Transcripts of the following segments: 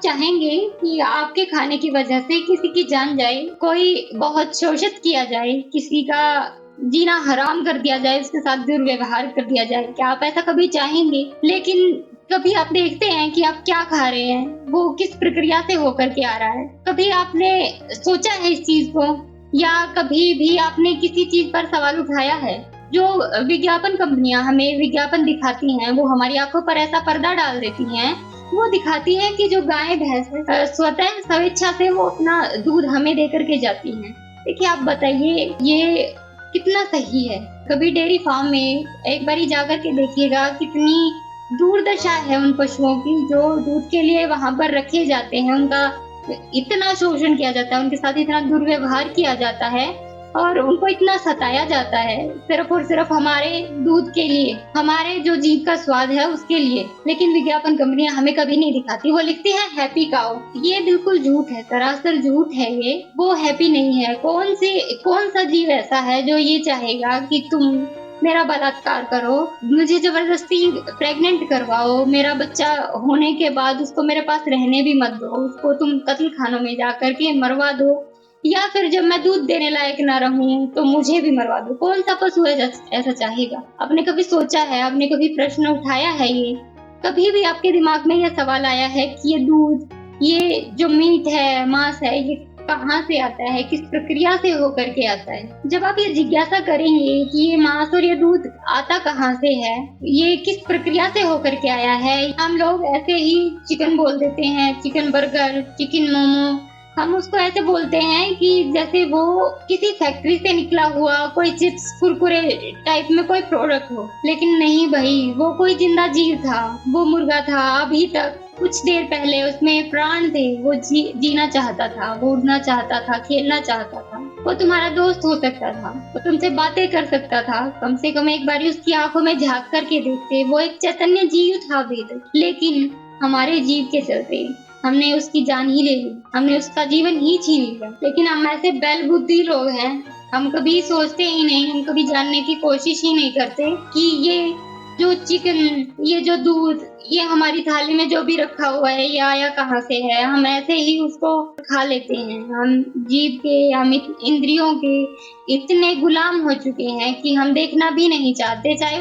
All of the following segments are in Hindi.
चाहेंगे कि आपके खाने की वजह से किसी की जान जाए, कोई बहुत शोषित किया जाए, किसी का जीना हराम कर दिया जाए, उसके साथ दुर्व्यवहार कर दिया जाए, क्या आप ऐसा कभी चाहेंगे? लेकिन कभी आप देखते हैं कि आप क्या खा रहे हैं, वो किस प्रक्रिया से होकर के आ रहा है? कभी आपने सोचा है इस चीज़ को? या कभी भी आपने किसी चीज़ पर सवाल उठाया है? जो विज्ञापन कंपनियाँ हमें विज्ञापन दिखाती हैं, वो हमारी आँखों पर ऐसा पर्दा डाल देती हैं, वो दिखाती हैं कि जो गाय-भैंस स्वतः स्वेच्छा से वो अपना दूध हमें देकर के जाती हैं। देखिए, आप बताइए ये कितना सही है? कभी डेयरी फार्म में एक बारी जाकर के देखिएगा कितनी दुर्दशा है उन पशुओं की जो दूध के लिए वहाँ पर रखे जाते हैं। उनका इतना शोषण किया जाता है, उनके साथ इतना दुर्व्यवहार किया जाता है और उनको इतना सताया जाता है सिर्फ और सिर्फ हमारे दूध के लिए, हमारे जो जीभ का स्वाद है उसके लिए। लेकिन विज्ञापन कंपनियां हमें कभी नहीं दिखाती, वो लिखती है हैप्पी काउ। ये बिल्कुल झूठ है, सरासर झूठ है ये। वो हैप्पी नहीं है। कौन सा जीव ऐसा है जो ये चाहेगा कि तुम मेरा बलात्कार करो, मुझे जबरदस्ती प्रेग्नेंट करवाओ, मेरा बच्चा होने के बाद उसको मेरे पास रहने भी मत दो, उसको तुम कत्ल खानों में जाकर के मरवा दो, या फिर जब मैं दूध देने लायक ना रहूं तो मुझे भी मरवा दो। कौन सा पशु ऐसा चाहेगा? आपने कभी सोचा है? आपने कभी प्रश्न उठाया है ये? कभी भी आपके दिमाग में यह सवाल आया है कि ये दूध, ये जो मीट है, मांस है, ये कहाँ से आता है, किस प्रक्रिया से होकर के आता है? जब आप ये जिज्ञासा करेंगे कि ये मांस और ये दूध आता कहाँ से है, ये किस प्रक्रिया से होकर के आया है, हम लोग ऐसे ही चिकन बोल देते हैं, चिकन बर्गर, चिकन मोमो, हम उसको ऐसे बोलते हैं कि जैसे वो किसी फैक्ट्री से निकला हुआ कोई चिप्स कुरकुरे टाइप में कोई प्रोडक्ट हो। लेकिन नहीं भाई, वो कोई जिंदा जीव था, वो मुर्गा था। अभी तक कुछ देर पहले उसमें प्राण थे, वो जीना चाहता था, वो उड़ना चाहता था, खेलना चाहता था। वो तुम्हारा दोस्त हो सकता था, वो तुमसे बातें कर सकता था, कम से कम एक बार उसकी आंखों में झांक करके देखते। वो एक चैतन्य जीव था अभी तक। लेकिन हमारे जीव के चलते हमने उसकी जान ही ले ली, हमने उसका जीवन ही छीन लिया। लेकिन हम ऐसे बैलबुद्धि लोग हैं, हम कभी सोचते ही नहीं, हम कभी जानने की कोशिश ही नहीं करते कि ये जो चिकन, ये जो दूध, ये हमारी थाली में जो भी रखा हुआ है, ये आया कहाँ से है। हम ऐसे ही उसको खा लेते हैं। हम जीभ के, हम इंद्रियों के इतने गुलाम हो चुके हैं कि हम देखना भी नहीं चाहते, चाहे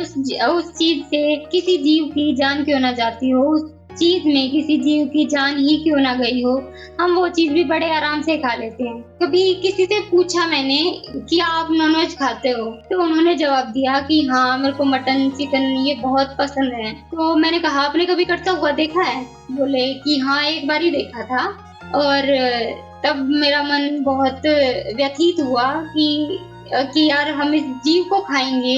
उस चीज से किसी जीव की जान क्यों ना जाती हो, उस चीज में किसी जीव की जान ही क्यों ना गई हो, हम वो चीज भी बड़े आराम से खा लेते हैं। कभी किसी से पूछा मैंने कि आप नॉनवेज खाते हो, तो उन्होंने जवाब दिया कि हाँ, मेरे को मटन, चिकन ये बहुत पसंद है। तो मैंने कहा आपने कभी करता हुआ देखा है? बोले कि हाँ, एक बार ही देखा था, और तब मेरा मन बहुत व्यथित हुआ कि यार हम इस जीव को खाएंगे,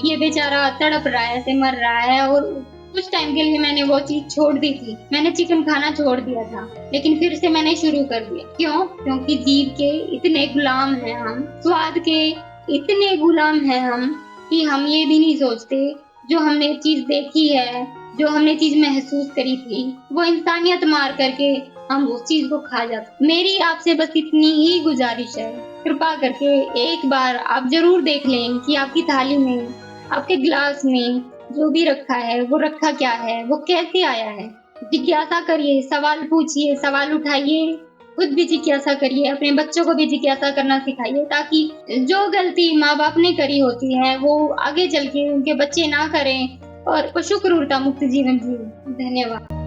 ये बेचारा तड़प रहा है, ऐसे मर रहा है। और कुछ टाइम के लिए मैंने वो चीज छोड़ दी थी, मैंने चिकन खाना छोड़ दिया था, लेकिन फिर से मैंने शुरू कर दिया। क्यों? क्योंकि जीभ के इतने गुलाम हैं हम, स्वाद के इतने गुलाम हैं हम कि हम ये भी नहीं सोचते जो हमने चीज देखी है, जो हमने चीज महसूस करी थी, वो इंसानियत मार करके हम उस चीज को खा जाते। मेरी आपसे बस इतनी ही गुजारिश है, कृपा करके एक बार आप जरूर देख लें कि आपकी थाली में, आपके गिलास में जो भी रखा है वो रखा क्या है, वो कैसे आया है। जिज्ञासा करिए, सवाल पूछिए, सवाल उठाइए, खुद भी जिज्ञासा करिए, अपने बच्चों को भी जिज्ञासा करना सिखाइए, ताकि जो गलती माँ बाप ने करी होती है वो आगे चल के उनके बच्चे ना करें और पशु क्रूरता मुक्त जीवन जिए। धन्यवाद।